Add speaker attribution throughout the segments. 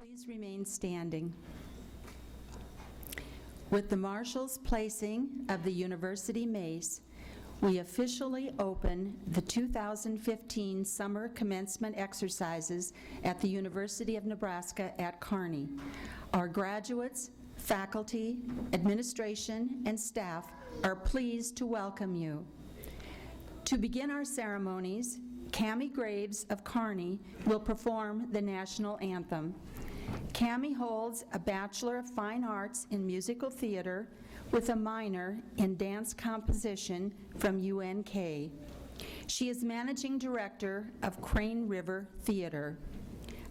Speaker 1: Please remain standing. With the Marshal's placing of the University Mace, we officially open the 2015 Summer Commencement exercises at the University of Nebraska at Kearney. Our graduates, faculty, administration, and staff are pleased to welcome you. To begin our ceremonies, Cammie Graves of Kearney will perform the national anthem. Cammie holds a Bachelor of Fine Arts in Musical Theater with a minor in Dance Composition from UNK. She is Managing Director of Crane River Theater.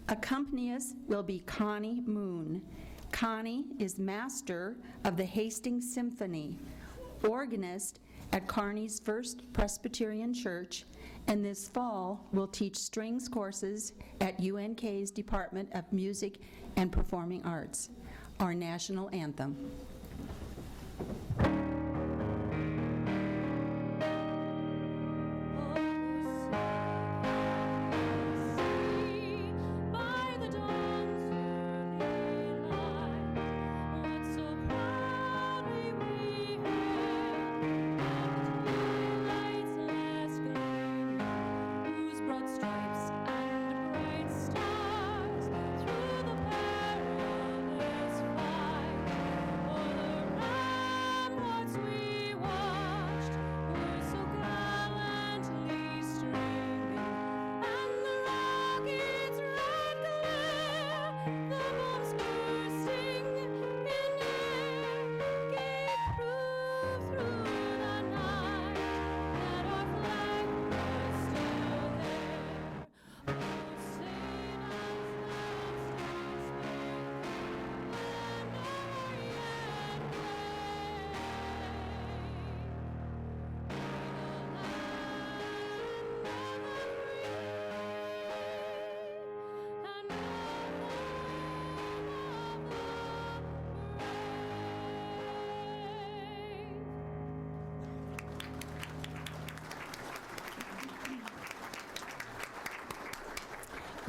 Speaker 1: Accompanying us will be Connie Moon. Connie is Master of the Hastings Symphony, organist at Kearney's First Presbyterian Church, and this fall will teach strings courses at UNK's Department of Music and Performing Arts. Our national anthem.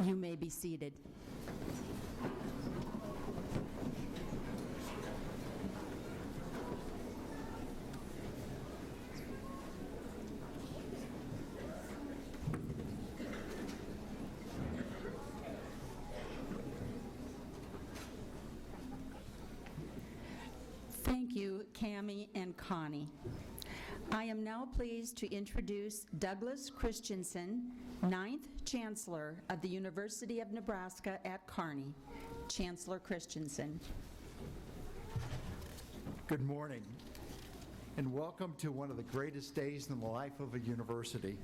Speaker 1: You may be seated. Thank you, Cammie and Connie. I am now pleased to introduce Douglas Christensen, 9th Chancellor of the University of Nebraska at Kearney. Chancellor Christensen.
Speaker 2: Good morning, and welcome to one of the greatest days in the life of a university.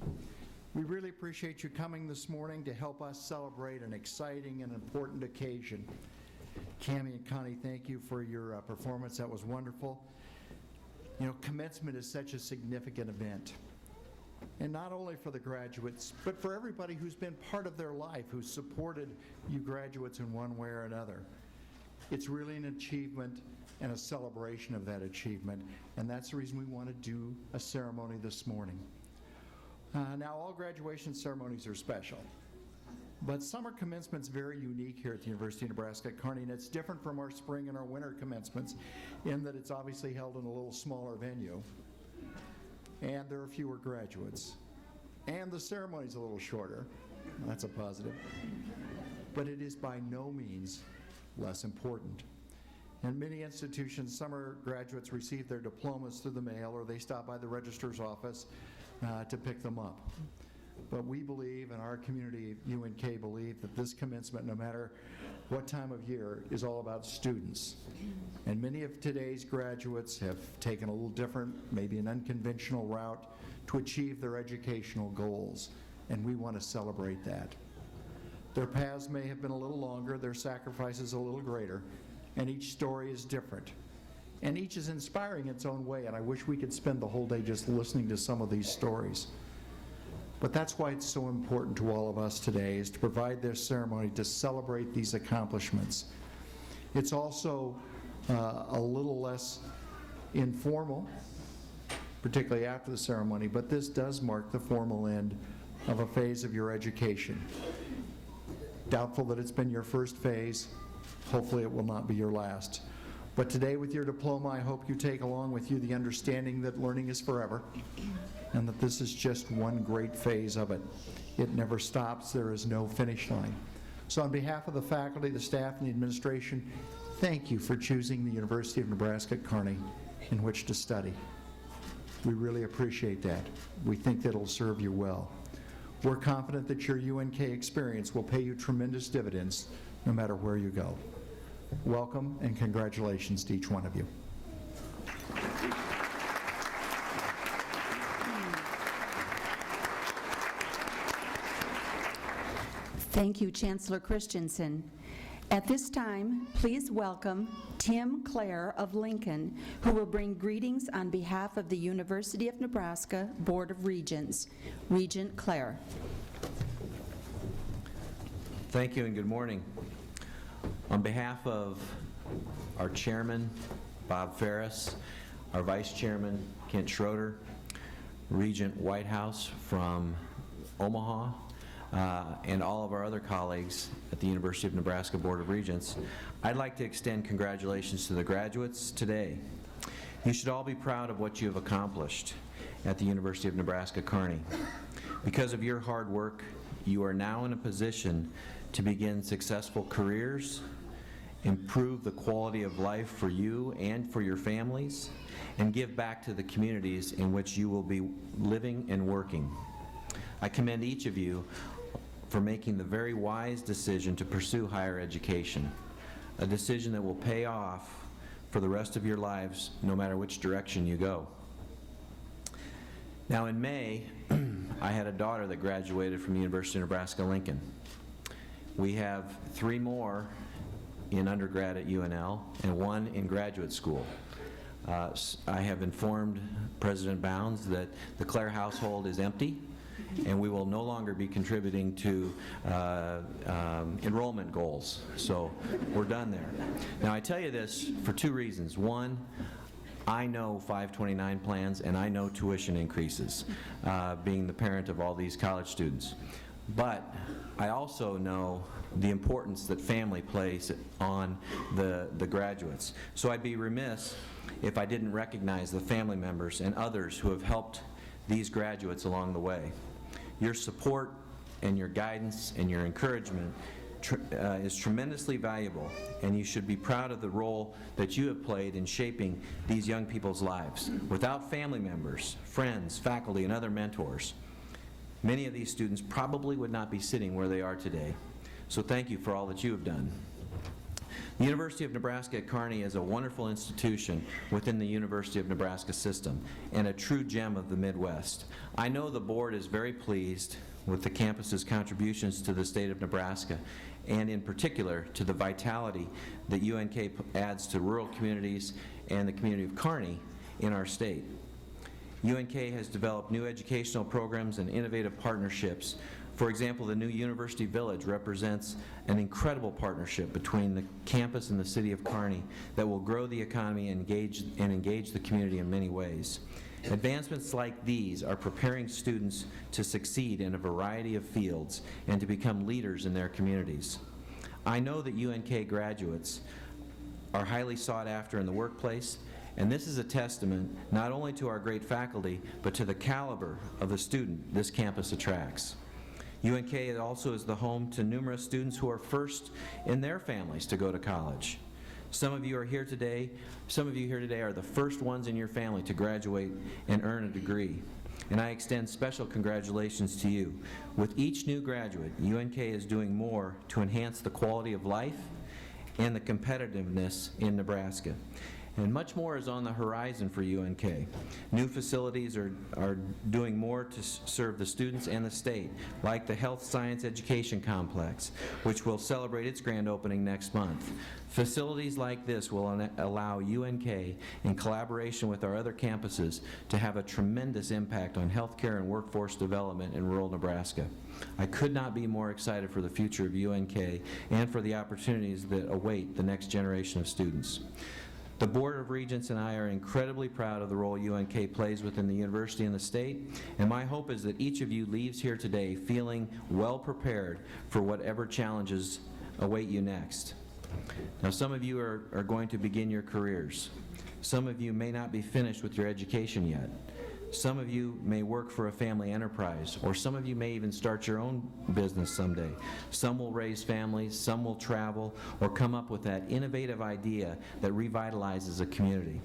Speaker 2: We really appreciate you coming this morning to help us celebrate an exciting and important occasion. Cammie and Connie, thank you for your performance. That was wonderful. You know, commencement is such a significant event. And not only for the graduates, but for everybody who's been part of their life, who's supported you graduates in one way or another. It's really an achievement and a celebration of that achievement, and that's the reason we want to do a ceremony this morning. Now, all graduation ceremonies are special, but summer commencement's very unique here at the University of Nebraska at Kearney, and it's different from our spring and our winter commencements in that it's obviously held in a little smaller venue, and there are fewer graduates, and the ceremony's a little shorter. That's a positive. But it is by no means less important. In many institutions, summer graduates receive their diplomas through the mail, or they stop by the registrar's office to pick them up. But we believe, and our community at UNK believe, that this commencement, no matter what time of year, is all about students. And many of today's graduates have taken a little different, maybe an unconventional route to achieve their educational goals, and we want to celebrate that. Their paths may have been a little longer, their sacrifices a little greater, and each story is different. And each is inspiring in its own way, and I wish we could spend the whole day just listening to some of these stories. But that's why it's so important to all of us today, is to provide this ceremony to celebrate these accomplishments. It's also a little less informal, particularly after the ceremony, but this does mark the formal end of a phase of your education. Doubtful that it's been your first phase, Hopefully it will not be your last. But today with your diploma, I hope you take along with you the understanding that learning is forever and that this is just one great phase of it. It never stops. There is no finish line. So on behalf of the faculty, the staff, and the administration, thank you for choosing the University of Nebraska at Kearney in which to study. We really appreciate that. We think that it'll serve you well. We're confident that your UNK experience will pay you tremendous dividends no matter where you go. Welcome and congratulations to each one of you.
Speaker 1: Thank you, Chancellor Christensen. At this time, please welcome Tim Clare of Lincoln, who will bring greetings on behalf of the University of Nebraska Board of Regents. Regent Clare.
Speaker 3: Thank you and good morning. On behalf of our chairman, Bob Ferris, our vice chairman, Kent Schroeder, Regent Whitehouse from Omaha, and all of our other colleagues at the University of Nebraska Board of Regents, I'd like to extend congratulations to the graduates today. You should all be proud of what you have accomplished at the University of Nebraska Kearney. Because of your hard work, you are now in a position to begin successful careers, improve the quality of life for you and for your families, and give back to the communities in which you will be living and working. I commend each of you for making the very wise decision to pursue higher education, a decision that will pay off for the rest of your lives no matter which direction you go. Now in May, I had a daughter that graduated from the University of Nebraska-Lincoln. We have 3 more in undergrad at UNL and 1 in graduate school. I have informed President Bounds that the Clare household is empty and we will no longer be contributing to enrollment goals. So we're done there. Now I tell you this for 2 reasons. One, I know 529 plans and I know tuition increases, being the parent of all these college students. But I also know the importance that family plays on the graduates. So I'd be remiss if I didn't recognize the family members and others who have helped these graduates along the way. Your support and your guidance and your encouragement is tremendously valuable, and you should be proud of the role that you have played in shaping these young people's lives. Without family members, friends, faculty, and other mentors, many of these students probably would not be sitting where they are today. So thank you for all that you have done. The University of Nebraska at Kearney is a wonderful institution within the University of Nebraska system and a true gem of the Midwest. I know the board is very pleased with the campus's contributions to the state of Nebraska, and in particular to the vitality that UNK adds to rural communities and the community of Kearney in our state. UNK has developed new educational programs and innovative partnerships. For example, the new University Village represents an incredible partnership between the campus and the city of Kearney that will grow the economy and engage the community in many ways. Advancements like these are preparing students to succeed in a variety of fields and to become leaders in their communities. I know that UNK graduates are highly sought after in the workplace, and this is a testament not only to our great faculty, but to the caliber of the student this campus attracts. UNK also is the home to numerous students who are first in their families to go to college. Some of you here today are the first ones in your family to graduate and earn a degree. And I extend special congratulations to you. With each new graduate, UNK is doing more to enhance the quality of life and the competitiveness in Nebraska. And much more is on the horizon for UNK. New facilities are doing more to serve the students and the state, like the Health Science Education Complex, which will celebrate its grand opening next month. Facilities like this will allow UNK, in collaboration with our other campuses, to have a tremendous impact on healthcare and workforce development in rural Nebraska. I could not be more excited for the future of UNK and for the opportunities that await the next generation of students. The Board of Regents and I are incredibly proud of the role UNK plays within the university and the state, and my hope is that each of you leaves here today feeling well prepared for whatever challenges await you next. Now, some of you are going to begin your careers. Some of you may not be finished with your education yet. Some of you may work for a family enterprise, or some of you may even start your own business someday. Some will raise families, some will travel, or come up with that innovative idea that revitalizes a community.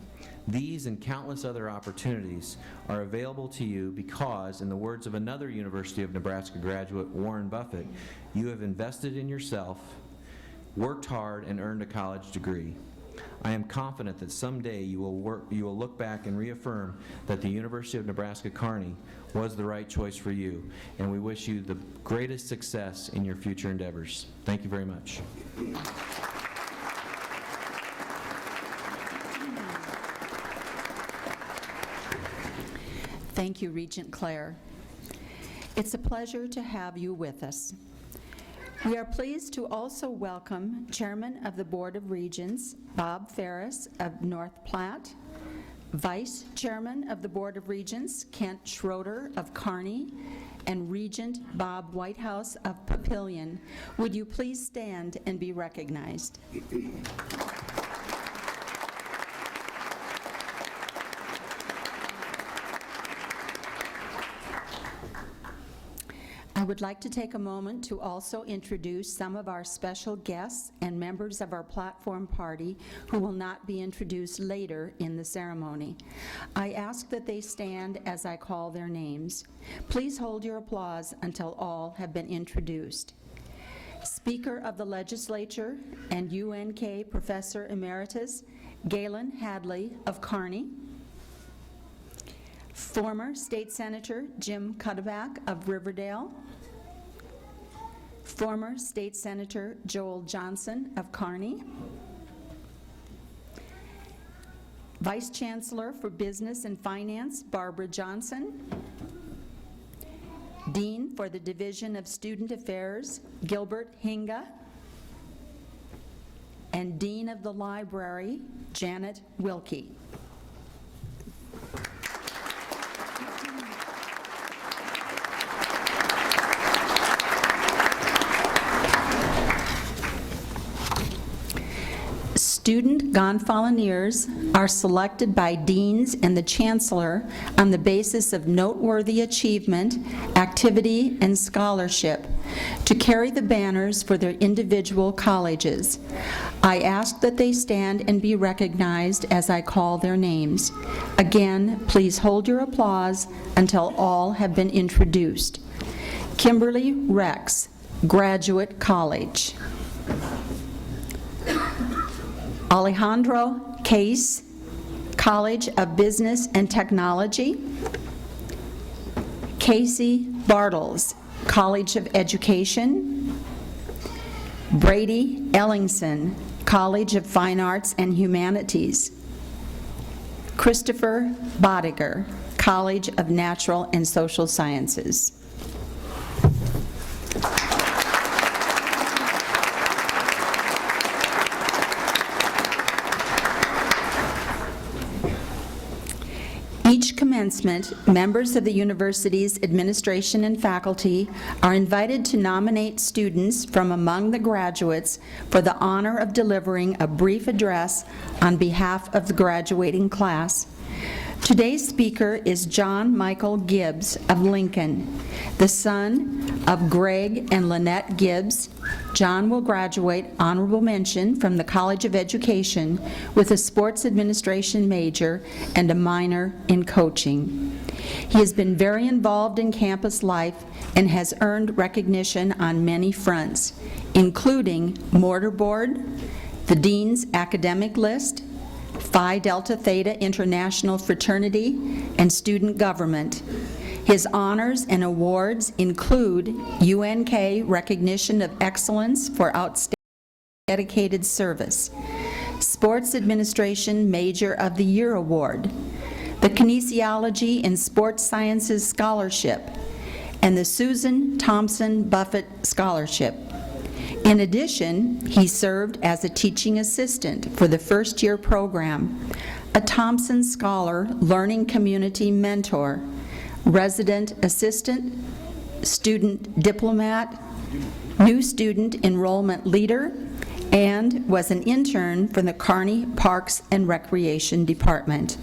Speaker 3: These and countless other opportunities are available to you because, in the words of another University of Nebraska graduate, Warren Buffett, you have invested in yourself, worked hard, and earned a college degree. I am confident that someday you will look back and reaffirm that the University of Nebraska Kearney was the right choice for you, and we wish you the greatest success in your future endeavors. Thank you very much.
Speaker 1: Thank you, Regent Claire. It's a pleasure to have you with us. We are pleased to also welcome Chairman of the Board of Regents, Bob Ferris of North Platte, Vice Chairman of the Board of Regents, Kent Schroeder of Kearney, and Regent Bob Whitehouse of Papillion. Would you please stand and be recognized? I would like to take a moment to also introduce some of our special guests and members of our platform party who will not be introduced later in the ceremony. I ask that they stand as I call their names. Please hold your applause until all have been introduced. Speaker of the Legislature and UNK Professor Emeritus, Galen Hadley of Kearney. Former State Senator Jim Cuddeback of Riverdale. Former State Senator Joel Johnson of Kearney. Vice Chancellor for Business and Finance Barbara Johnson. Dean for the Division of Student Affairs Gilbert Hinga. And Dean of the Library Janet Wilkie. Student Gonfaloniers are selected by deans and the chancellor on the basis of noteworthy achievement, activity, and scholarship to carry the banners for their individual colleges. I ask that they stand and be recognized as I call their names. Again, please hold your applause until all have been introduced. Kimberly Rex, Graduate College. Alejandro Case, College of Business and Technology. Casey Bartles, College of Education. Brady Ellingson, College of Fine Arts and Humanities. Christopher Bodiger, College of Natural and Social Sciences. Each commencement, members of the university's administration and faculty are invited to nominate students from among the graduates for the honor of delivering a brief address on behalf of the graduating class. Today's speaker is John Michael Gibbs of Lincoln, the son of Greg and Lynette Gibbs. John will graduate honorable mention from the College of Education with a sports administration major and a minor in coaching. He has been very involved in campus life and has earned recognition on many fronts, including Mortarboard, the Dean's Academic List, Phi Delta Theta International Fraternity, and Student Government. His honors and awards include UNK Recognition of Excellence for Outstanding Dedicated Service, Sports Administration Major of the Year Award, the Kinesiology and Sports Sciences Scholarship, and the Susan Thompson Buffett Scholarship. In addition, he served as a teaching assistant for the first-year program, a Thompson Scholar Learning Community Mentor, resident assistant, student diplomat, new student enrollment leader, and was an intern for the Kearney Parks and Recreation Department.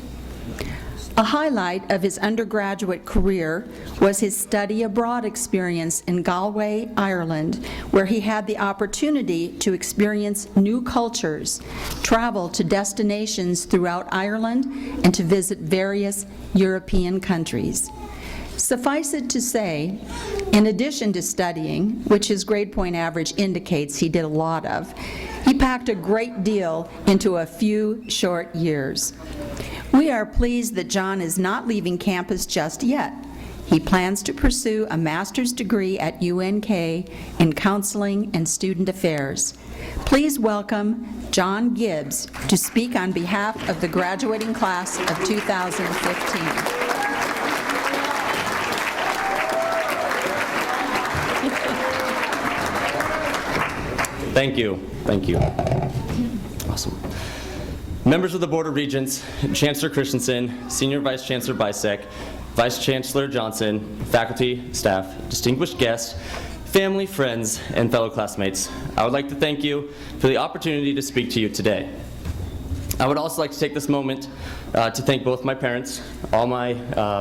Speaker 1: A highlight of his undergraduate career was his study abroad experience in Galway, Ireland, where he had the opportunity to experience new cultures, travel to destinations throughout Ireland, and to visit various European countries. Suffice it to say, in addition to studying, which his grade point average indicates he did a lot of, he packed a great deal into a few short years. We are pleased that John is not leaving campus just yet. He plans to pursue a master's degree at UNK in counseling and student affairs. Please welcome John Gibbs to speak on behalf of the graduating class of 2015.
Speaker 4: Thank you. Thank you. Awesome. Members of the Board of Regents, Chancellor Christensen, Senior Vice Chancellor Bisek, Vice Chancellor Johnson, faculty, staff, distinguished guests, family, friends, and fellow classmates, I would like to thank you for the opportunity to speak to you today. I would also like to take this moment to thank both my parents, all my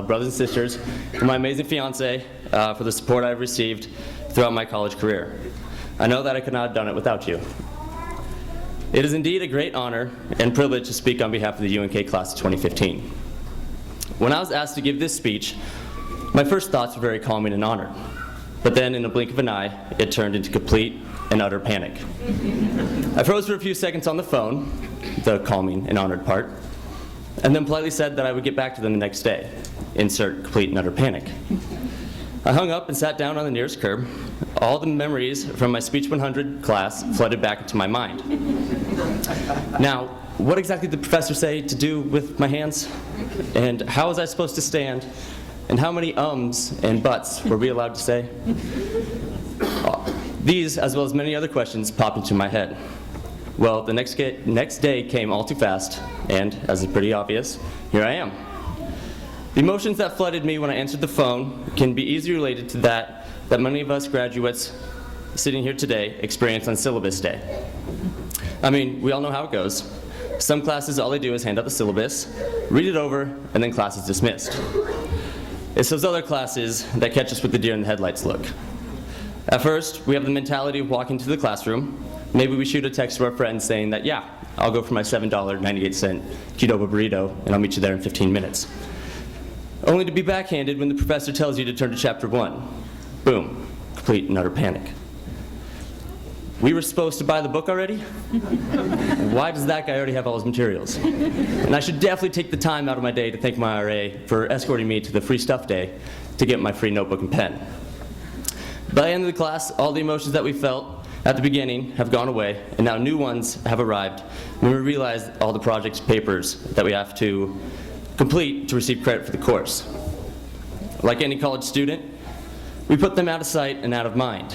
Speaker 4: brothers and sisters, and my amazing fiance for the support I've received throughout my college career. I know that I could not have done it without you. It is indeed a great honor and privilege to speak on behalf of the UNK class of 2015. When I was asked to give this speech, my first thoughts were very calming and honored. But then, in a blink of an eye, it turned into complete and utter panic. I froze for a few seconds on the phone, the calming and honored part, and then politely said that I would get back to them the next day. Insert complete and utter panic. I hung up and sat down on the nearest curb. All the memories from my Speech 100 class flooded back into my mind. Now, what exactly did the professor say to do with my hands? And how was I supposed to stand? And how many ums and buts were we allowed to say? These, as well as many other questions, popped into my head. Well, the next day came all too fast, and, as is pretty obvious, here I am. The emotions that flooded me when I answered the phone can be easily related to that many of us graduates sitting here today experience on syllabus day. I mean, we all know how it goes. Some classes, all they do is hand out the syllabus, read it over, and then class is dismissed. It's those other classes that catch us with the deer in the headlights look. At first, we have the mentality of walking to the classroom. Maybe we shoot a text to our friends saying that, yeah, I'll go for my $7.98 Qdoba burrito, and I'll meet you there in 15 minutes. Only to be backhanded when the professor tells you to turn to chapter 1. Boom, complete and utter panic. We were supposed to buy the book already? Why does that guy already have all his materials? And I should definitely take the time out of my day to thank my RA for escorting me to the free stuff day to get my free notebook and pen. By the end of the class, all the emotions that we felt at the beginning have gone away, and now new ones have arrived when we realize all the projects, papers that we have to complete to receive credit for the course. Like any college student, we put them out of sight and out of mind.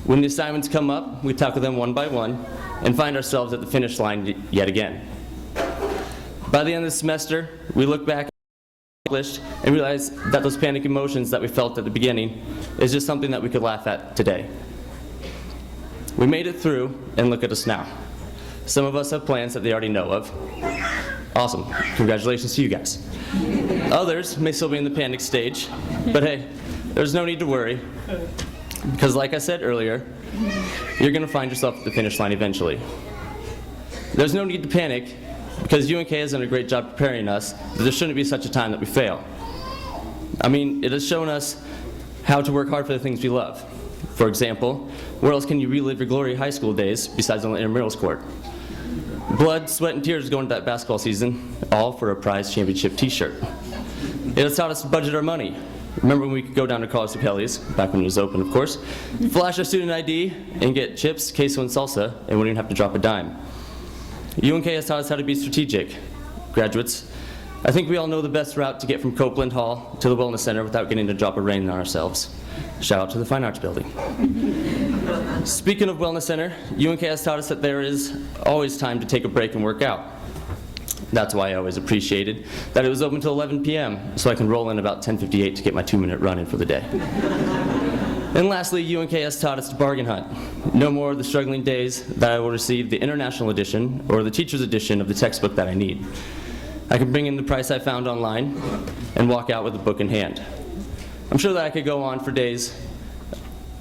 Speaker 4: When the assignments come up, we tackle them one by one and find ourselves at the finish line yet again. By the end of the semester, we look back and realize that those panic emotions that we felt at the beginning is just something that we could laugh at today. We made it through, and look at us now. Some of us have plans that they already know of. Awesome. Congratulations to you guys. Others may still be in the panic stage, but hey, there's no need to worry, because like I said earlier, you're going to find yourself at the finish line eventually. There's no need to panic, because UNK has done a great job preparing us that there shouldn't be such a time that we fail. I mean, it has shown us how to work hard for the things we love. For example, where else can you relive your glory high school days besides on the intramurals court? Blood, sweat, and tears go into that basketball season, all for a prize championship t-shirt. It has taught us to budget our money. Remember when we could go down to Carlos Capelli's, back when it was open, of course, flash our student ID and get chips, queso, and salsa, and wouldn't even have to drop a dime. UNK has taught us how to be strategic. Graduates, I think we all know the best route to get from Copeland Hall to the Wellness Center without getting a drop of rain on ourselves. Shout out to the Fine Arts Building. Speaking of Wellness Center, UNK has taught us that there is always time to take a break and work out. That's why I always appreciated that it was open till 11 p.m. so I can roll in about 10:58 to get my 2-minute run in for the day. And lastly, UNK has taught us to bargain hunt. No more of the struggling days that I will receive the international edition or the teacher's edition of the textbook that I need. I can bring in the price I found online and walk out with a book in hand. I'm sure that I could go on for days,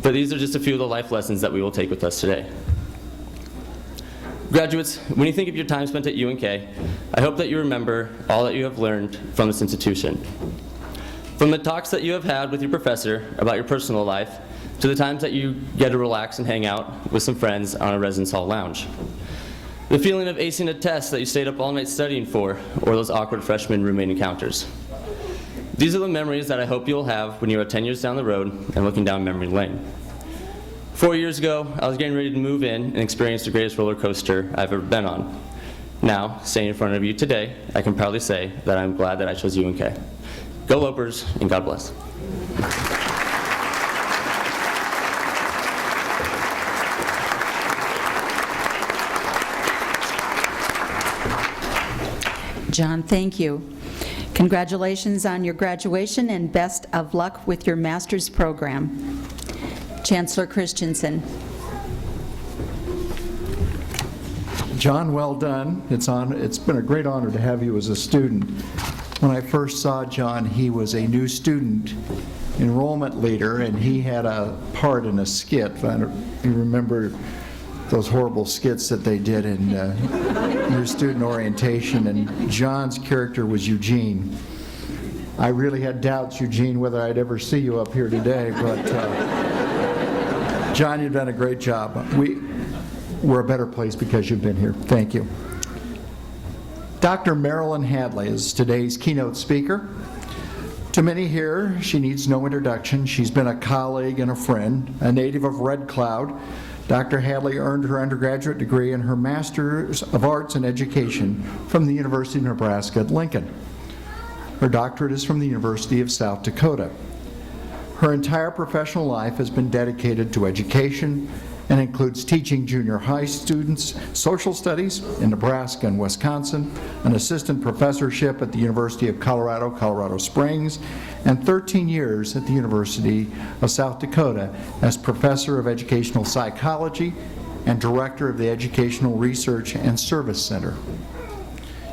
Speaker 4: but these are just a few of the life lessons that we will take with us today. Graduates, when you think of your time spent at UNK, I hope that you remember all that you have learned from this institution. From the talks that you have had with your professor about your personal life, to the times that you get to relax and hang out with some friends on a residence hall lounge. The feeling of acing a test that you stayed up all night studying for, or those awkward freshman roommate encounters. These are the memories that I hope you'll have when you are 10 years down the road and looking down memory lane. 4 years ago, I was getting ready to move in and experience the greatest roller coaster I've ever been on. Now, standing in front of you today, I can proudly say that I'm glad that I chose UNK. Go Lopers, and God bless.
Speaker 1: John, thank you. Congratulations on your graduation and best of luck with your master's program. Chancellor Christensen.
Speaker 2: John, well done. It's been a great honor to have you as a student. When I first saw John, he was a new student enrollment leader, and he had a part in a skit. You remember those horrible skits that they did in your student orientation, and John's character was Eugene. I really had doubts, Eugene, whether I'd ever see you up here today, but John, you've done a great job. We're a better place because you've been here. Thank you. Dr. Marilyn Hadley is today's keynote speaker. To many here, she needs no introduction. She's been a colleague and a friend, a native of Red Cloud. Dr. Hadley earned her undergraduate degree and her Master's of Arts in Education from the University of Nebraska at Lincoln. Her doctorate is from the University of South Dakota. Her entire professional life has been dedicated to education and includes teaching junior high students social studies in Nebraska and Wisconsin, an assistant professorship at the University of Colorado, Colorado Springs, and 13 years at the University of South Dakota as professor of educational psychology and director of the Educational Research and Service Center.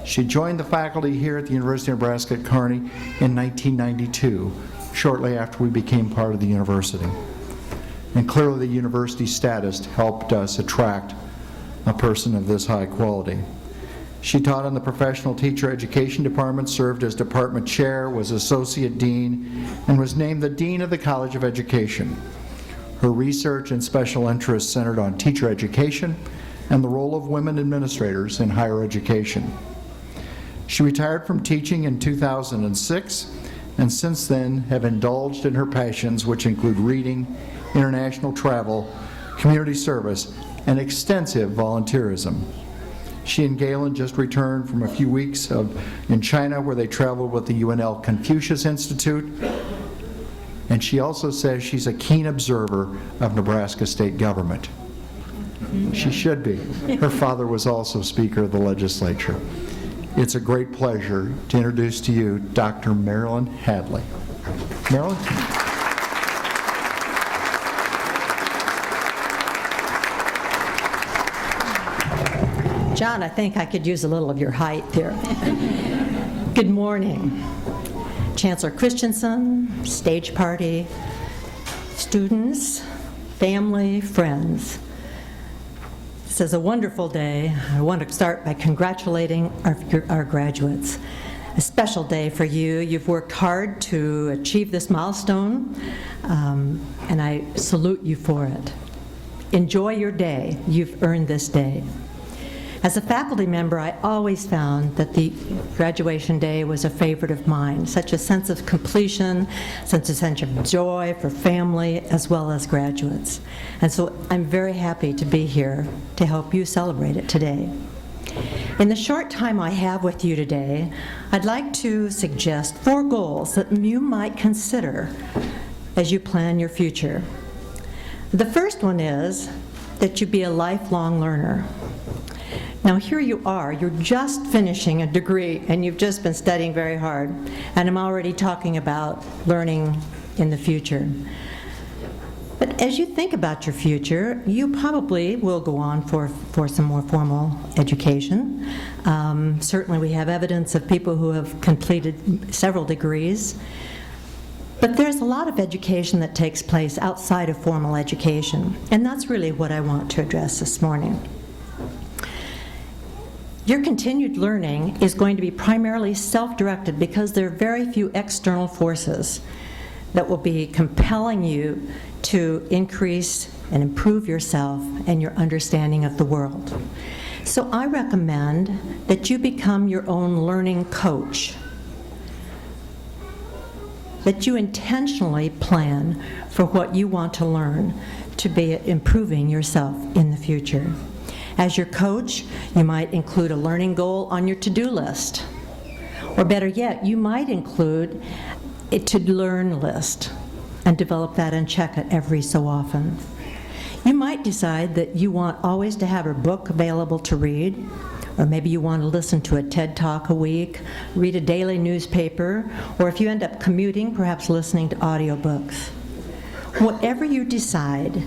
Speaker 2: She joined the faculty here at the University of Nebraska at Kearney in 1992, shortly after we became part of the university. And clearly the university status helped us attract a person of this high quality. She taught in the professional teacher education department, served as department chair, was associate dean, and was named the dean of the College of Education. Her research and special interests centered on teacher education and the role of women administrators in higher education. She retired from teaching in 2006, and since then have indulged in her passions, which include reading, international travel, community service, and extensive volunteerism. She and Galen just returned from a few weeks in China, where they traveled with the UNL Confucius Institute, and she also says she's a keen observer of Nebraska state government. She should be. Her father was also Speaker of the legislature. It's a great pleasure to introduce to you Dr. Marilyn Hadley. Marilyn?
Speaker 5: John, I think I could use a little of your height there. Good morning. Chancellor Christensen, stage party, students, family, friends. This is a wonderful day. I want to start by congratulating our graduates. A special day for you. You've worked hard to achieve this milestone, and I salute you for it. Enjoy your day. You've earned this day. As a faculty member, I always found that the graduation day was a favorite of mine, such a sense of completion, such a sense of joy for family as well as graduates. And so I'm very happy to be here to help you celebrate it today. In the short time I have with you today, I'd like to suggest 4 goals that you might consider as you plan your future. The first one is that you be a lifelong learner. Now here you are, you're just finishing a degree and you've just been studying very hard, and I'm already talking about learning in the future. As you think about your future, you probably will go on for some more formal education. Certainly we have evidence of people who have completed several degrees. But there's a lot of education that takes place outside of formal education, and that's really what I want to address this morning. Your continued learning is going to be primarily self-directed because there are very few external forces that will be compelling you to increase and improve yourself and your understanding of the world. So I recommend that you become your own learning coach, that you intentionally plan for what you want to learn to be improving yourself in the future. As your coach, you might include a learning goal on your to-do list. Or better yet, you might include a to-learn list and develop that and check it every so often. You might decide that you want always to have a book available to read, or maybe you want to listen to a TED Talk a week, read a daily newspaper, or if you end up commuting, perhaps listening to audiobooks. Whatever you decide,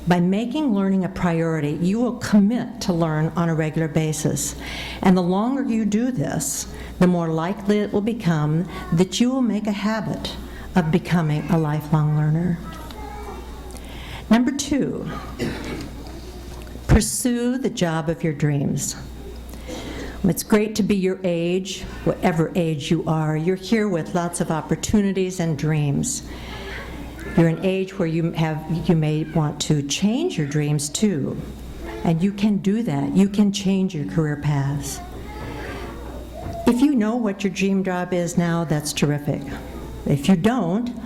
Speaker 5: by making learning a priority, you will commit to learn on a regular basis. And the longer you do this, the more likely it will become that you will make a habit of becoming a lifelong learner. Number 2, pursue the job of your dreams. It's great to be your age, whatever age you are. You're here with lots of opportunities and dreams. You're an age where you may want to change your dreams too, and you can do that. You can change your career paths. If you know what your dream job is now, that's terrific. If you don't,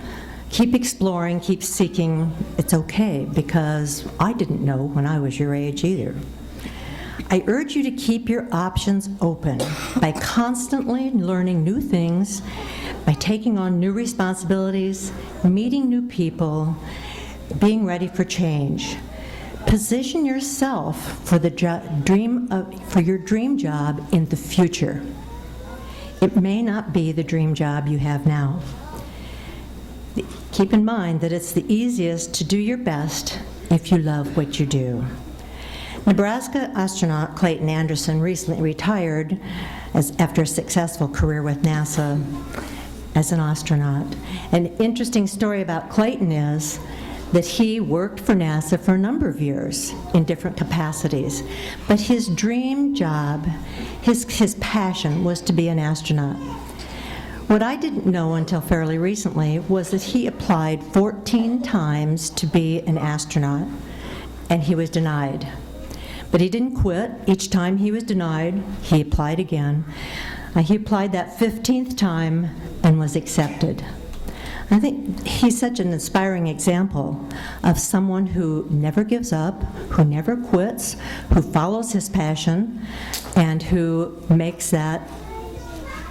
Speaker 5: keep exploring, keep seeking. It's okay, because I didn't know when I was your age either. I urge you to keep your options open by constantly learning new things, by taking on new responsibilities, meeting new people, being ready for change. Position yourself for for your dream job in the future. It may not be the dream job you have now. Keep in mind that it's the easiest to do your best if you love what you do. Nebraska astronaut Clayton Anderson recently retired after a successful career with NASA as an astronaut. An interesting story about Clayton is that he worked for NASA for a number of years in different capacities, but his dream job, his passion was to be an astronaut. What I didn't know until fairly recently was that he applied 14 times to be an astronaut, and he was denied. But he didn't quit. Each time he was denied, he applied again. He applied that 15th time and was accepted. I think he's such an inspiring example of someone who never gives up, who never quits, who follows his passion, and who makes that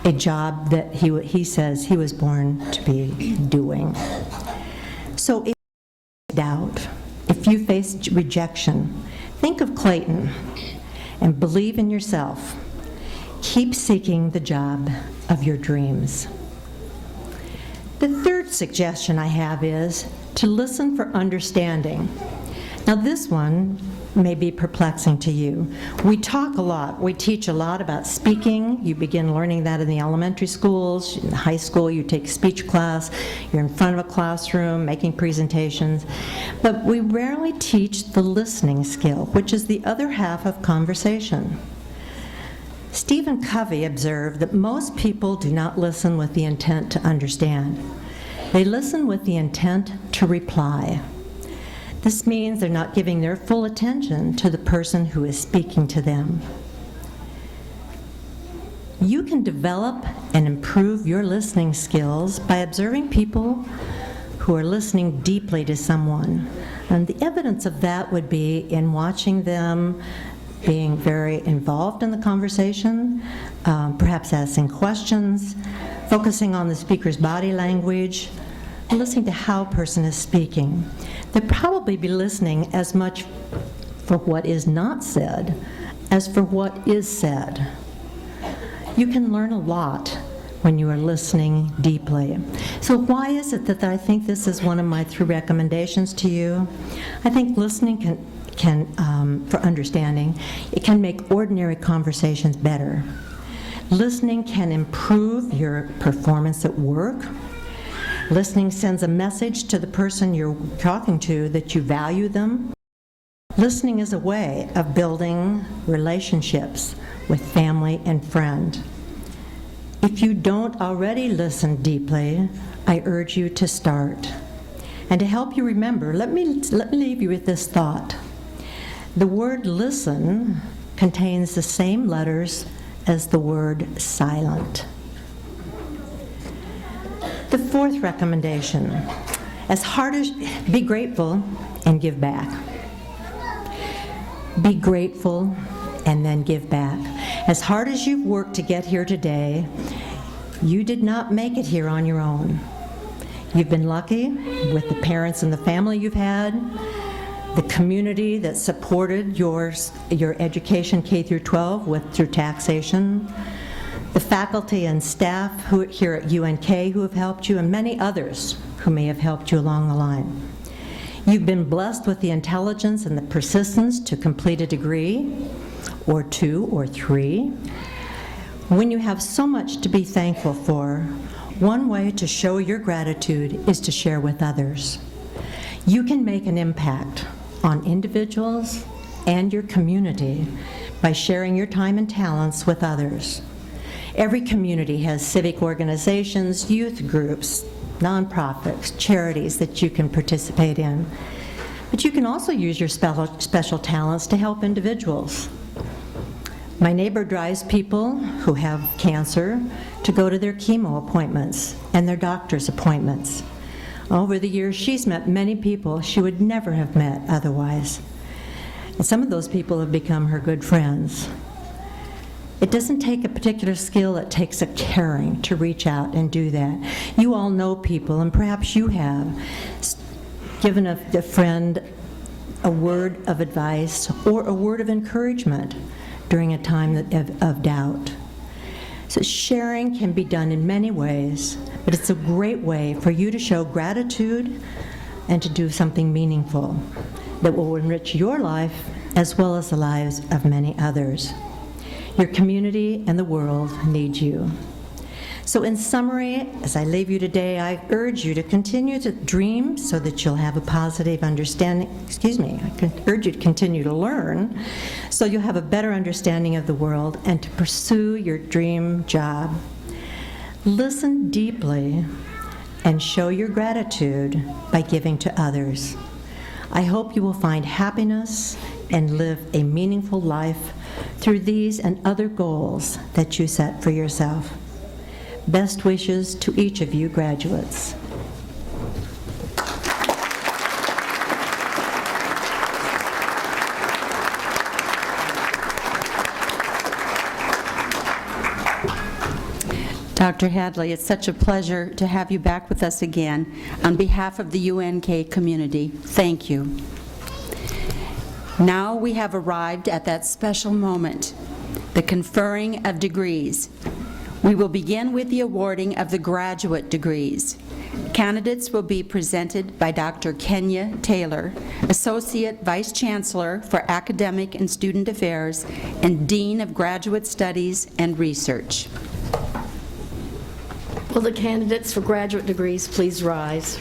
Speaker 5: a job that he says he was born to be doing. So if you face doubt, if you face rejection, think of Clayton and believe in yourself. Keep seeking the job of your dreams. The third suggestion I have is to listen for understanding. Now this one may be perplexing to you. We talk a lot, we teach a lot about speaking. You begin learning that in the elementary schools. In high school, you take speech class, you're in front of a classroom making presentations. But we rarely teach the listening skill, which is the other half of conversation. Stephen Covey observed that most people do not listen with the intent to understand. They listen with the intent to reply. This means they're not giving their full attention to the person who is speaking to them. You can develop and improve your listening skills by observing people who are listening deeply to someone. And the evidence of that would be in watching them being very involved in the conversation, perhaps asking questions, focusing on the speaker's body language, and listening to how a person is speaking. They'll probably be listening as much for what is not said as for what is said. You can learn a lot when you are listening deeply. So why is it that I think this is one of my 3 recommendations to you? I think listening for understanding, it can make ordinary conversations better. Listening can improve your performance at work. Listening sends a message to the person you're talking to that you value them. Listening is a way of building relationships with family and friend. If you don't already listen deeply, I urge you to start. And to help you remember, let me leave you with this thought. The word listen contains the same letters as the word silent. The 4th recommendation, be grateful and give back. Be grateful and then give back. As hard as you've worked to get here today, you did not make it here on your own. You've been lucky with the parents and the family you've had, the community that supported your education K through 12 through taxation, the faculty and staff here at UNK who have helped you, and many others who may have helped you along the line. You've been blessed with the intelligence and the persistence to complete a degree, or 2 or 3. When you have so much to be thankful for, one way to show your gratitude is to share with others. You can make an impact on individuals and your community by sharing your time and talents with others. Every community has civic organizations, youth groups, nonprofits, charities that you can participate in. But you can also use your special talents to help individuals. My neighbor drives people who have cancer to go to their chemo appointments and their doctor's appointments. Over the years, she's met many people she would never have met otherwise. And some of those people have become her good friends. It doesn't take a particular skill, it takes a caring to reach out and do that. You all know people, and perhaps you have given a friend a word of advice or a word of encouragement during a time of doubt. So sharing can be done in many ways, but it's a great way for you to show gratitude and to do something meaningful that will enrich your life as well as the lives of many others. Your community and the world need you. So in summary, as I leave you today, I urge you to continue to dream so that you'll have a positive understanding. I urge you to continue to learn so you'll have a better understanding of the world and to pursue your dream job. Listen deeply and show your gratitude by giving to others. I hope you will find happiness and live a meaningful life through these and other goals that you set for yourself. Best wishes to each of you graduates.
Speaker 1: Dr. Hadley, it's such a pleasure to have you back with us again. On behalf of the UNK community, thank you. Now we have arrived at that special moment, the conferring of degrees. We will begin with the awarding of the graduate degrees. Candidates will be presented by Dr. Kenya Taylor, Associate Vice Chancellor for Academic and Student Affairs and Dean of Graduate Studies and Research.
Speaker 6: Will the candidates for graduate degrees please rise?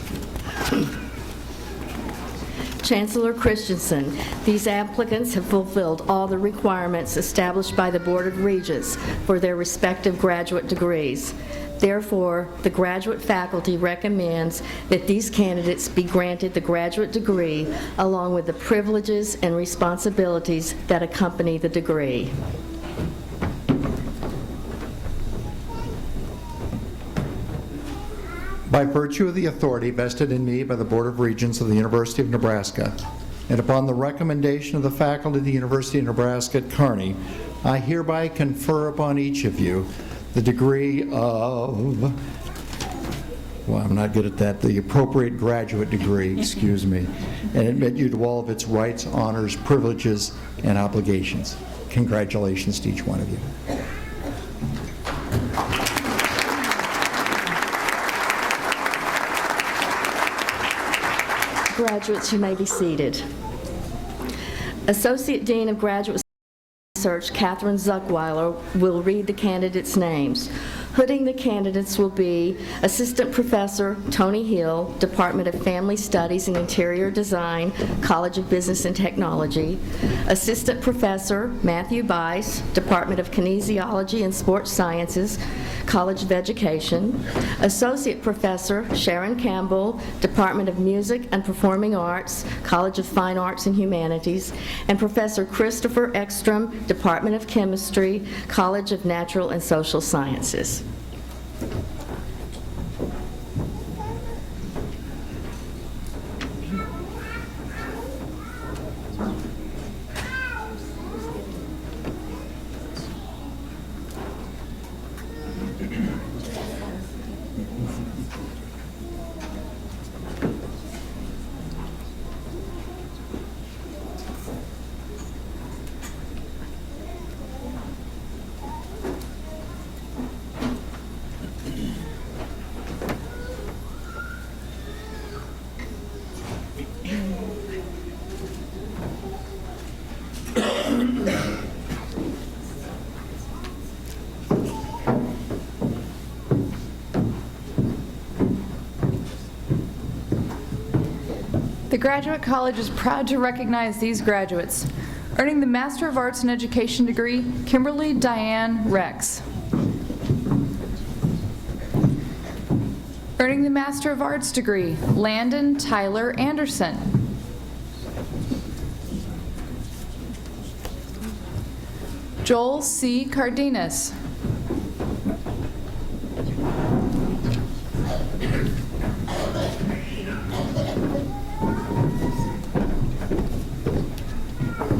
Speaker 6: Chancellor Christensen, these applicants have fulfilled all the requirements established by the Board of Regents for their respective graduate degrees. Therefore, the graduate faculty recommends that these candidates be granted the graduate degree along with the privileges and responsibilities that accompany the degree.
Speaker 2: By virtue of the authority vested in me by the Board of Regents of the University of Nebraska, and upon the recommendation of the faculty of the University of Nebraska at Kearney, I hereby confer upon each of you the degree of, well, I'm not good at that, the appropriate graduate degree, excuse me, and admit you to all of its rights, honors, privileges, and obligations. Congratulations to each one of you.
Speaker 6: Graduates, you may be seated. Associate Dean of Graduate Research, Catherine Zuckweiler, will read the candidates' names. Hooding the candidates will be Assistant Professor Tony Hill, Department of Family Studies and Interior Design, College of Business and Technology. Assistant Professor Matthew Bice, Department of Kinesiology and Sports Sciences, College of Education. Associate Professor Sharon Campbell, Department of Music and Performing Arts, College of Fine Arts and Humanities. And Professor Christopher Ekstrom, Department of Chemistry, College of Natural and Social Sciences.
Speaker 7: The Graduate College is proud to recognize these graduates. Earning the Master of Arts in Education degree, Kimberly Diane Rex. Earning the Master of Arts degree, Landon Tyler Anderson. Joel C. Cardenas.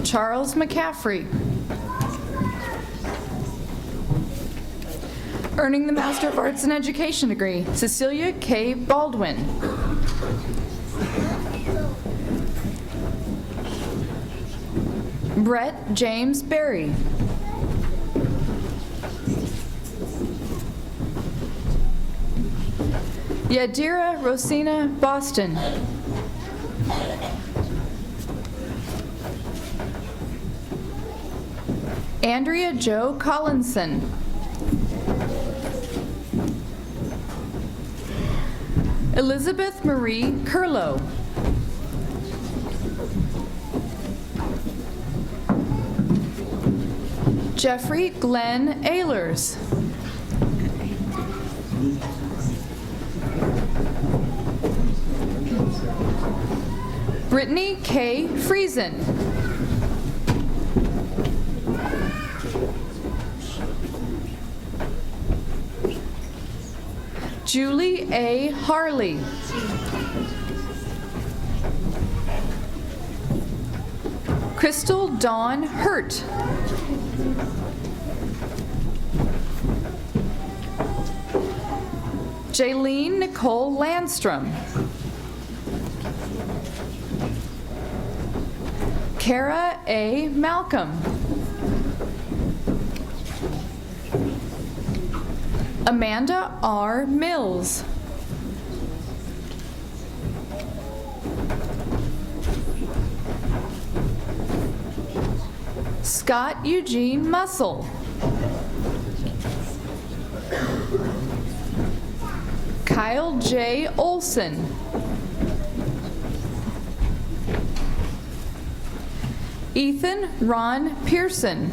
Speaker 7: Charles McCaffrey. Earning the Master of Arts in Education degree, Cecilia K. Baldwin. Brett James Berry. Yadira Rosina Boston. Andrea Jo Collinson. Elizabeth Marie Curlow. Jeffrey Glenn Ehlers. Brittany K. Friesen. Julie A. Harley. Crystal Dawn Hurt. Jaylene Nicole Landstrom. Kara A. Malcolm. Amanda R. Mills. Scott Eugene Mussel. Kyle J. Olson. Ethan Ron Pearson.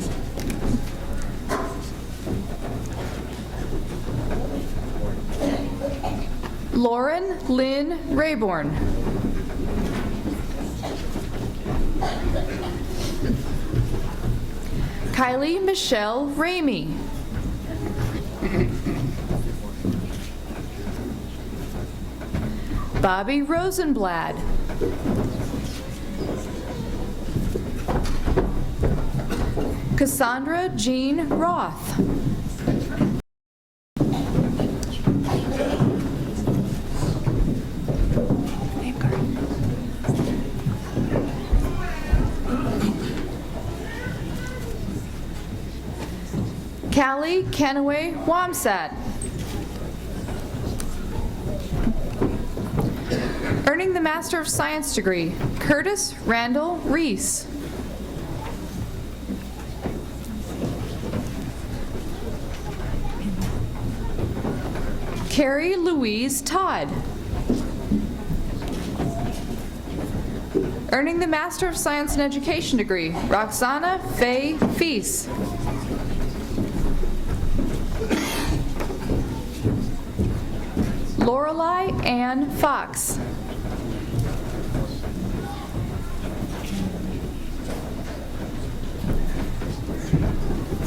Speaker 7: Lauren Lynn Rayborn. Kylie Michelle Ramey. Bobby Rosenblad. Cassandra Jean Roth. Callie Kenaway Wamsat. Earning Earning the Master of Science degree, Curtis Randall Reese. Carrie Louise Todd. Earning the Master of Science in Education degree, Roxana Faye Feast. Lorelei Ann Fox.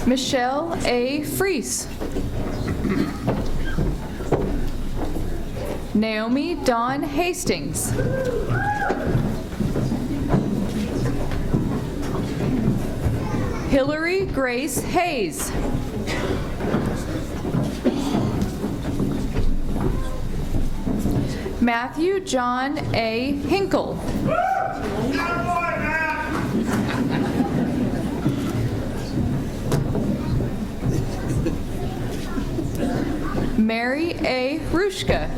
Speaker 7: Michelle A. Freese. Naomi Dawn Hastings. Hillary Grace Hayes. Matthew John A. Hinkle. Mary A. Rushka.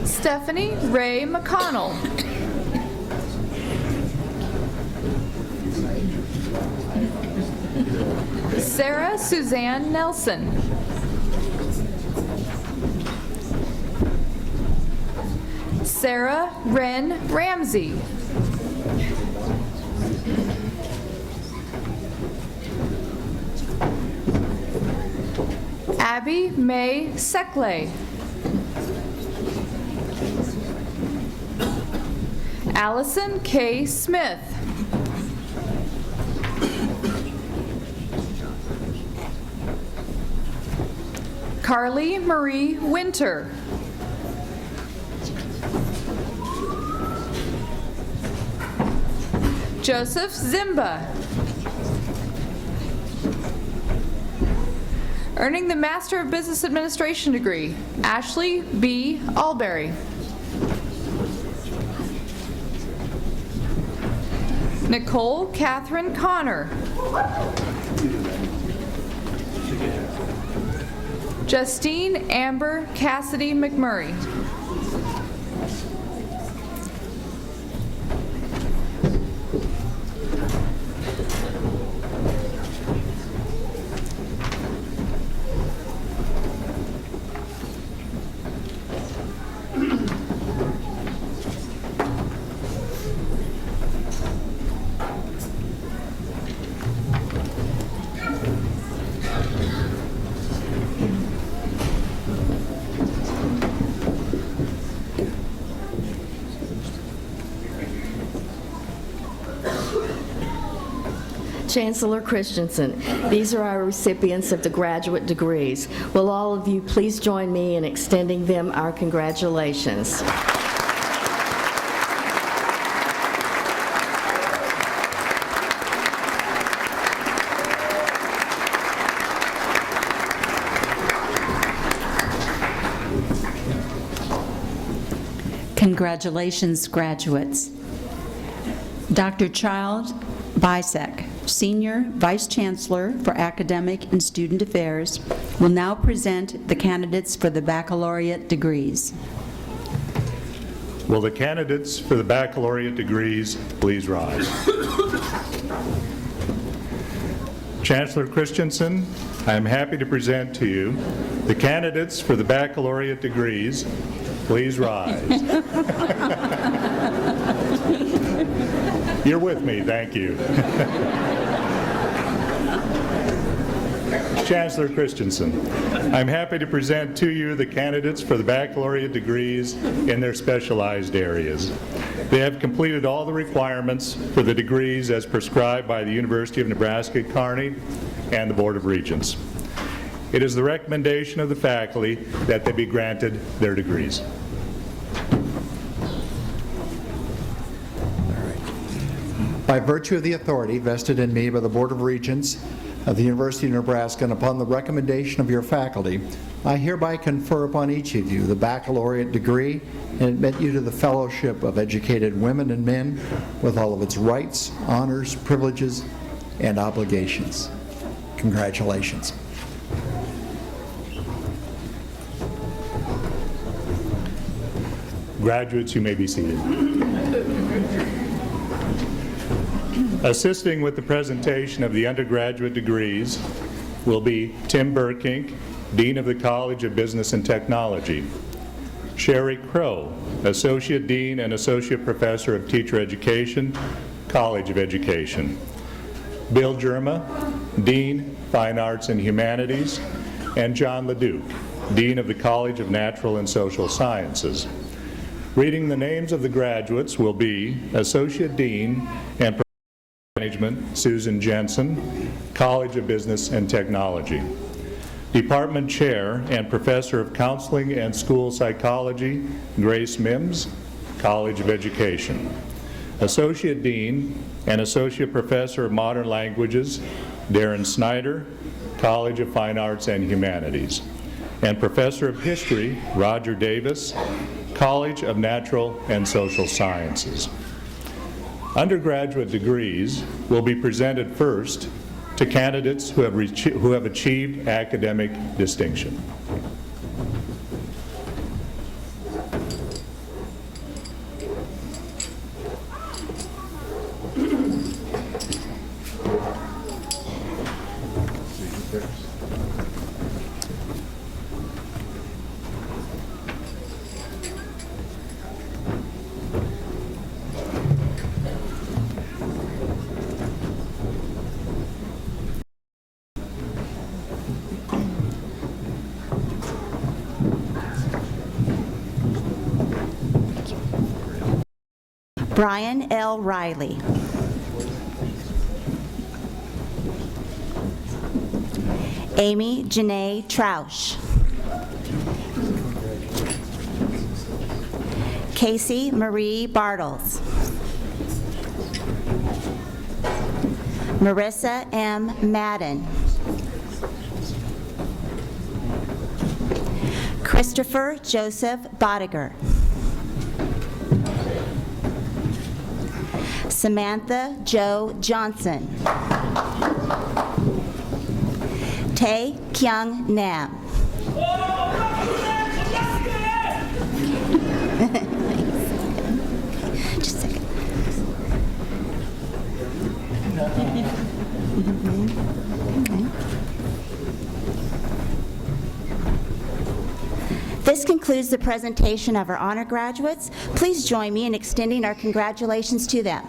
Speaker 7: Stephanie Ray McConnell. Sarah Suzanne Nelson. Sarah Wren Ramsey. Abby May Seckley. Allison K. Smith. Carly Marie Winter. Joseph Zimba. Earning the Master of Business Administration degree, Ashley B. Alberry. Nicole Catherine Connor. Justine Amber Cassidy McMurray.
Speaker 6: Chancellor Christensen, these are our recipients of the graduate degrees. Will all of you please join me in extending them our congratulations?
Speaker 1: Congratulations, graduates. Dr. Child Bisek, Senior Vice Chancellor for Academic and Student Affairs, will now present the candidates for the baccalaureate degrees.
Speaker 8: Will the candidates for the baccalaureate degrees please rise? Chancellor Christensen, I am happy to present to you the candidates for the baccalaureate degrees. Please rise. You're with me, thank you. Chancellor Christensen, I'm happy to present to you the candidates for the baccalaureate degrees in their specialized areas. They have completed all the requirements for the degrees as prescribed by the University of Nebraska, Kearney, and the Board of Regents. It is the recommendation of the faculty that they be granted their degrees.
Speaker 2: By virtue of the authority vested in me by the Board of Regents of the University of Nebraska and upon the recommendation of your faculty, I hereby confer upon each of you the baccalaureate degree and admit you to the fellowship of educated women and men with all of its rights, honors, privileges, and obligations. Congratulations.
Speaker 8: Graduates, you may be seated. Assisting with the presentation of the undergraduate degrees will be Tim Burkink, Dean of the College of Business and Technology; Sherry Crow, Associate Dean and Associate Professor of Teacher Education, College of Education; Bill Germa, Dean, Fine Arts and Humanities; and John LeDuc, Dean of the College of Natural and Social Sciences. Reading the names of the graduates will be Associate Dean and Professor of Management, Susan Jensen, College of Business and Technology; Department Chair and Professor of Counseling and School Psychology, Grace Mims, College of Education; Associate Dean and Associate Professor of Modern Languages, Darren Snyder, College of Fine Arts and Humanities; and Professor of History, Roger Davis, College of Natural and Social Sciences. Undergraduate degrees will be presented first to candidates who have achieved academic distinction.
Speaker 1: Brian L. Riley. Amy Janae Trausch. Casey Marie Bartles. Marissa M. Madden. Christopher Joseph Bodiger. Samantha Jo Johnson. Tae Kyung Nam. Just a second. This concludes the presentation of our honor graduates. Please join me in extending our congratulations to them.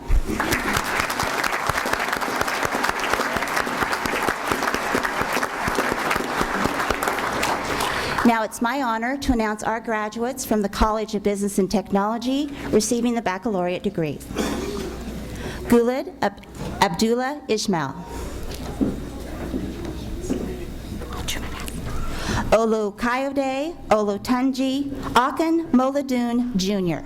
Speaker 1: Now it's my honor to announce our graduates from the College of Business and Technology receiving the baccalaureate degree. Guled Abdullah Ismail. Olu Kayode Olotunji Akin Moladun Jr.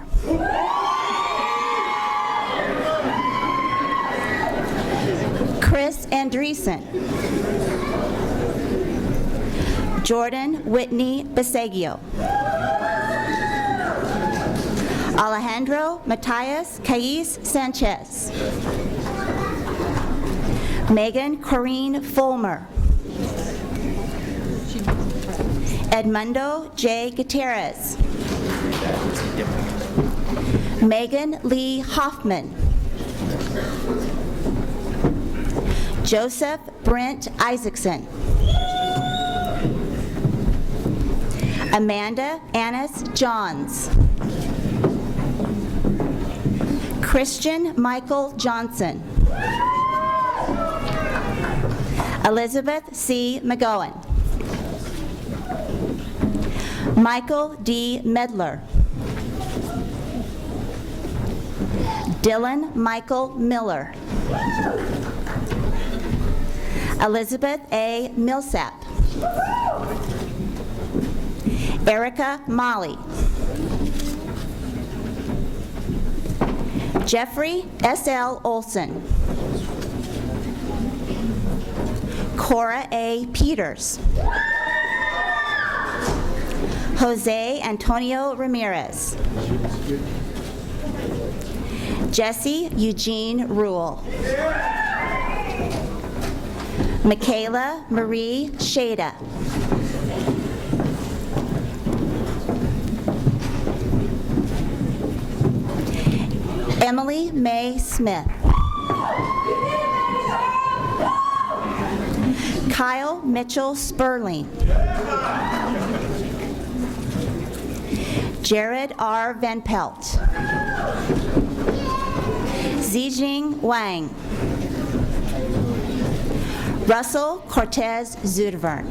Speaker 1: Chris Andreessen. Jordan Whitney Besegio. Alejandro Matias Cais Sanchez. Megan Corrine Fulmer. Edmundo J. Gutierrez. Megan Lee Hoffman. Joseph Brent Isaacson. Amanda Annis Johns. Christian Michael Johnson. Elizabeth C. McGowan. Michael D. Medler. Dylan Michael Miller. Elizabeth A. Millsap. Erica Molly. Jeffrey S.L. Olson. Cora A. Peters. Jose Antonio Ramirez. Jesse Eugene Rule. Michaela Marie Shada.
Speaker 9: Emily Mae Smith. Kyle Mitchell Sperling. Jared R. Van Pelt. Zijing Wang. Russell Cortez Zudevern.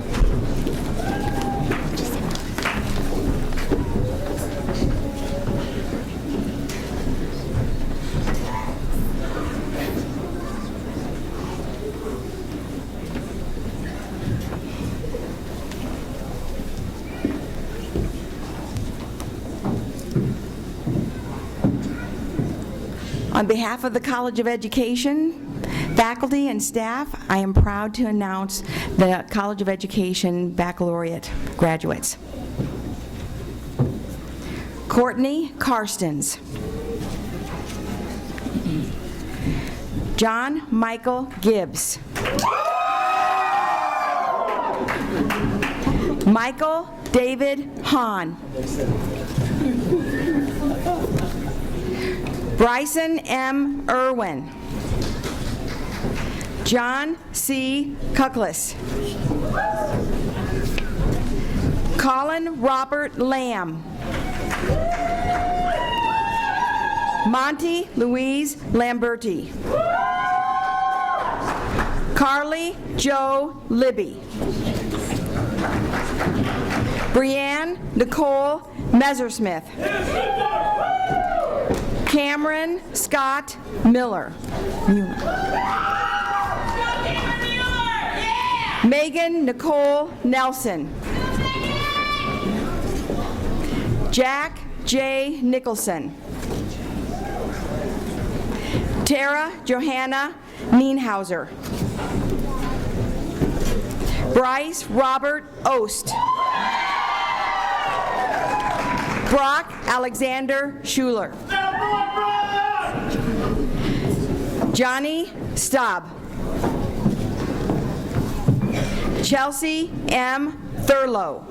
Speaker 9: On behalf of the College of Education, faculty, and staff, I am proud to announce the College of Education baccalaureate graduates. Courtney Karstens. John Michael Gibbs. Michael David Hahn. Bryson M. Irwin. John C. Cucklis. Colin Robert Lamb. Monty Louise Lamberti. Carly Joe Libby. Brianne Nicole Messersmith. Cameron Scott Miller. Megan Nicole Nelson. Jack J. Nicholson. Tara Johanna Nienhauser. Bryce Robert Ost. Brock Alexander Schuler. Johnny Staub. Chelsea M. Thurlow.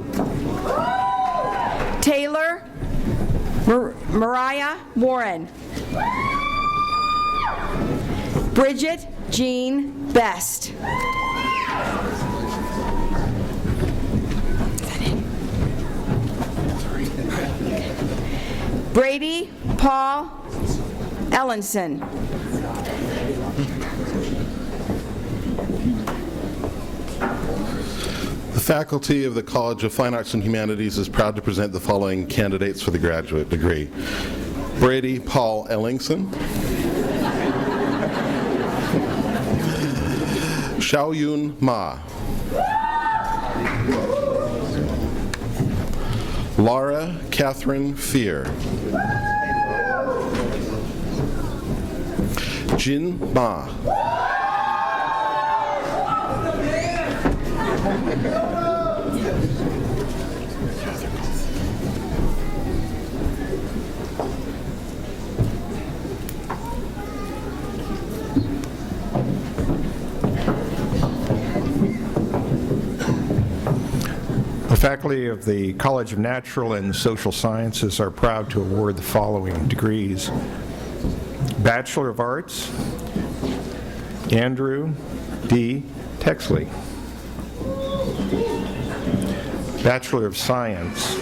Speaker 9: Taylor Mariah Warren. Bridget Jean Best. Brady Paul Ellenson.
Speaker 10: The faculty of the College of Fine Arts and Humanities is proud to present the following candidates for the graduate degree. Brady Paul Ellingson. Xiaoyun Ma. Laura Catherine Fear. Jin Ma.
Speaker 11: The faculty of the College of Natural and Social Sciences are proud to award the following degrees. Bachelor of Arts, Andrew D. Texley. Bachelor of Science,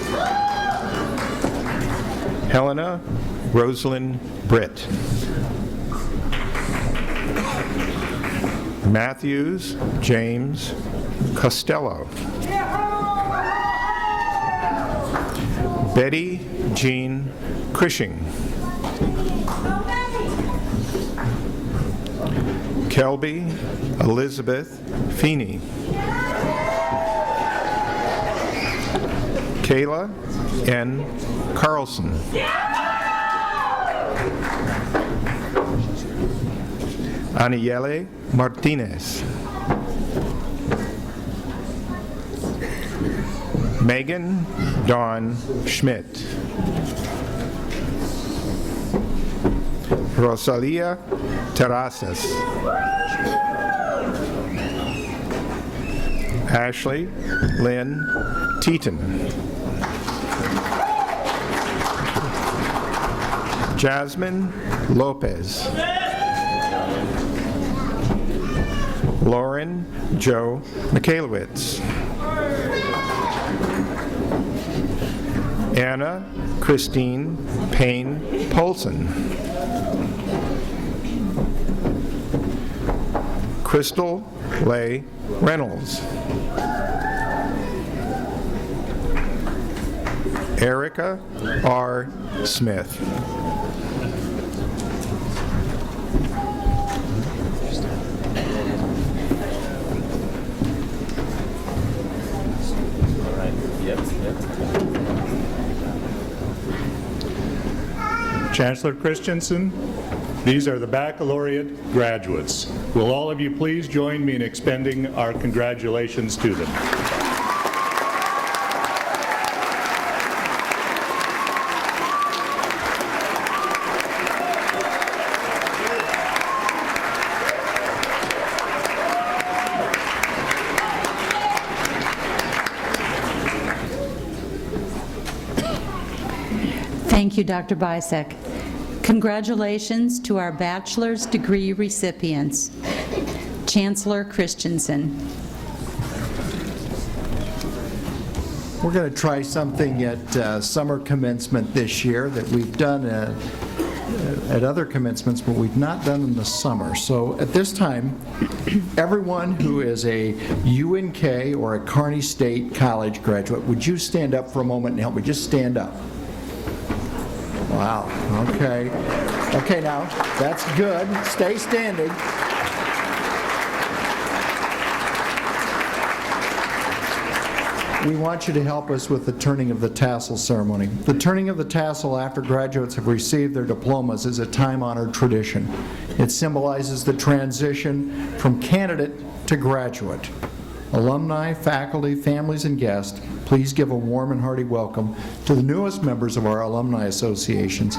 Speaker 11: Helena Rosalind Britt. Matthews James Costello. Betty Jean Cushing. Kelby Elizabeth Feeney. Kayla N. Carlson. Aniele Martinez. Megan Dawn Schmidt. Rosalia Terrazas. Ashley Lynn Teeton. Jasmine Lopez. Lauren Joe Mikhailowicz. Anna Christine Payne Polson. Crystal Leigh Reynolds. Erica R. Smith.
Speaker 8: Chancellor Christensen, these are the baccalaureate graduates. Will all of you please join me in extending our congratulations to them?
Speaker 1: Thank you, Dr. Bisek. Congratulations to our bachelor's degree recipients. Chancellor Christensen.
Speaker 2: We're going to try something at summer commencement this year that we've done at other commencements, but we've not done in the summer. So at this time, everyone who is a UNK or a Kearney State College graduate, would you stand up for a moment and help me? Just stand up. Wow, okay. Okay, now, that's good. Stay standing. We want you to help us with the turning of the tassel ceremony. The turning of the tassel after graduates have received their diplomas is a time-honored tradition. It symbolizes the transition from candidate to graduate. Alumni, faculty, families, and guests, please give a warm and hearty welcome to the newest members of our alumni associations.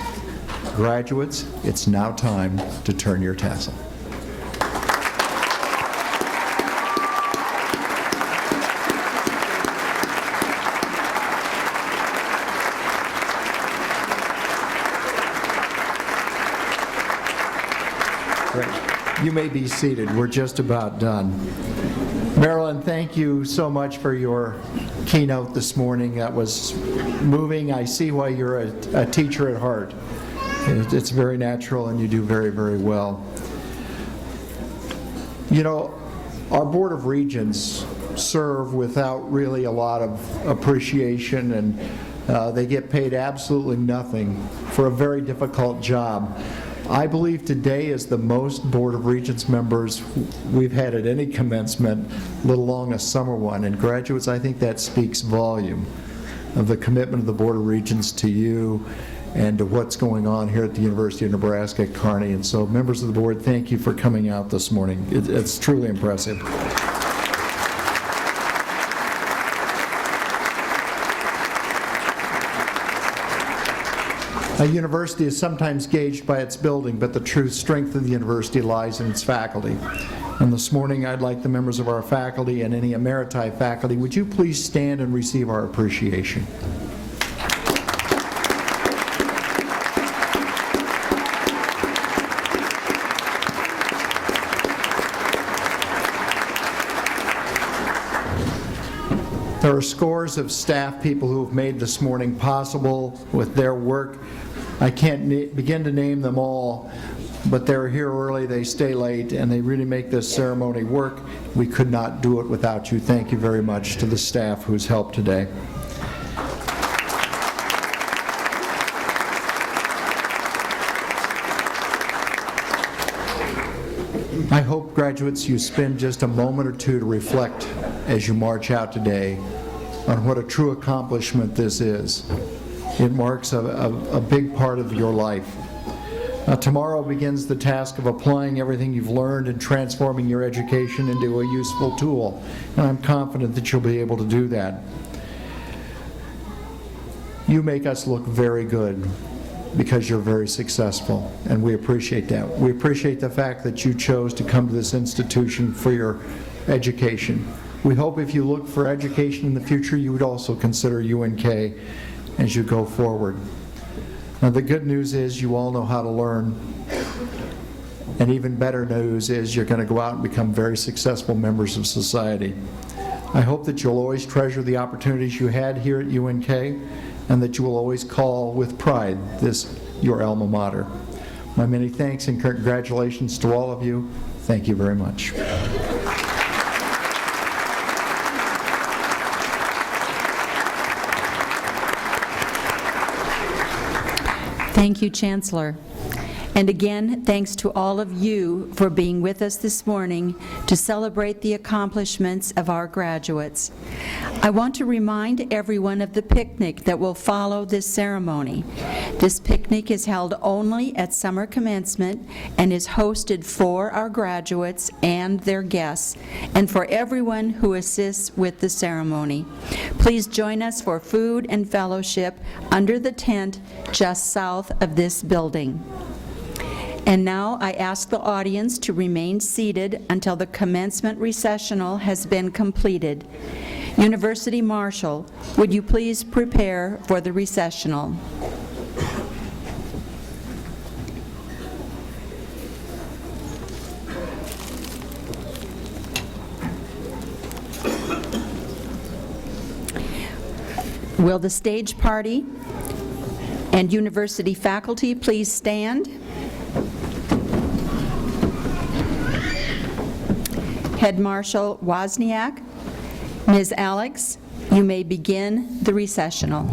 Speaker 2: Graduates, it's now time to turn your tassel. Great. You may be seated. We're just about done. Marilyn, thank you so much for your keynote this morning. That was moving. I see why you're a teacher at heart. It's very natural, and you do very, very well. You know, our Board of Regents serve without really a lot of appreciation, and they get paid absolutely nothing for a very difficult job. I believe today is the most Board of Regents members we've had at any commencement, let alone a summer one. And graduates, I think that speaks volume of the commitment of the Board of Regents to you and to what's going on here at the University of Nebraska at Kearney. And so, members of the board, thank you for coming out this morning. It's truly impressive. A university is sometimes gauged by its building, but the true strength of the university lies in its faculty. And this morning, I'd like the members of our faculty and any emeriti faculty, would you please stand and receive our appreciation? There are scores of staff people who have made this morning possible with their work. I can't begin to name them all, but they're here early, they stay late, and they really make this ceremony work. We could not do it without you. Thank you very much to the staff who's helped today. I hope, graduates, you spend just a moment or two to reflect as you march out today on what a true accomplishment this is. It marks a big part of your life. Tomorrow begins the task of applying everything you've learned and transforming your education into a useful tool, and I'm confident that you'll be able to do that. You make us look very good because you're very successful, and we appreciate that. We appreciate the fact that you chose to come to this institution for your education. We hope if you look for education in the future, you would also consider UNK as you go forward. Now, the good news is you all know how to learn. And even better news is you're going to go out and become very successful members of society. I hope that you'll always treasure the opportunities you had here at UNK and that you will always call with pride this your alma mater. My many thanks and congratulations to all of you. Thank you very much.
Speaker 1: Thank you, Chancellor. And again, thanks to all of you for being with us this morning to celebrate the accomplishments of our graduates. I want to remind everyone of the picnic that will follow this ceremony. This picnic is held only at summer commencement and is hosted for our graduates and their guests, and for everyone who assists with the ceremony. Please join us for food and fellowship under the tent just south of this building. And now I ask the audience to remain seated until the commencement recessional has been completed. University Marshal, would you please prepare for the recessional? Will the stage party and university faculty please stand? Head Marshal Wozniak, Ms. Alex, you may begin the recessional.